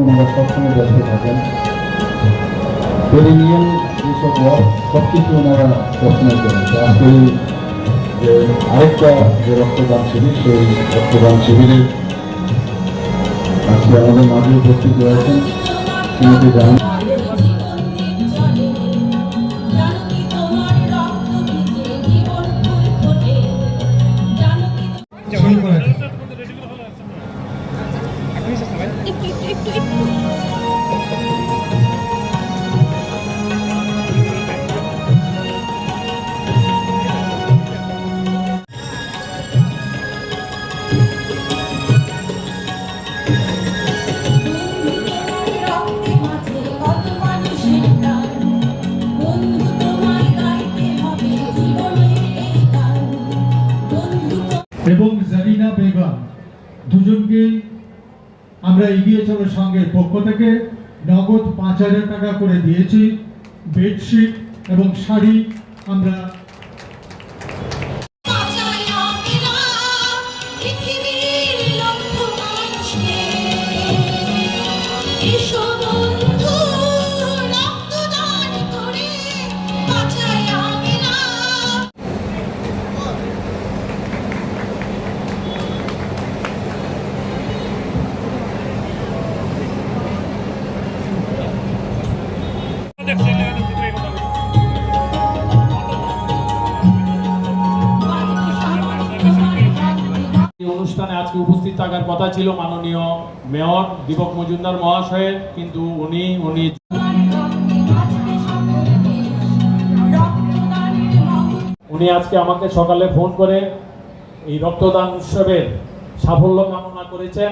ওনারা সবসময় ব্যস্ত থাকেন। পেরিনিয়াল যেসব ওয়ার্ক সব কিছু ওনারা সবসময় করেন। আজকে যে আরেকটা যে রক্তদান শিবির, সেই রক্তদান শিবিরে আজকে আমাদের মাঝে উপস্থিত রয়েছেন শ্রীমতী জাহান। এবং জারিনা বেগম দুজনকে আমরা এগিয়ে চলার সঙ্গে পক্ষ থেকে নগদ ৫,০০০ টাকা করে দিয়েছি। বেডশিট এবং শাড়ি আমরা অনুষ্ঠানে আজকে উপস্থিত থাকার কথা ছিল মাননীয় মেয়র দীপক মজুমদার মহাশয়ের, কিন্তু উনি আজকে আমাকে সকালে ফোন করে এই রক্তদান উৎসবের সাফল্য কামনা করেছেন।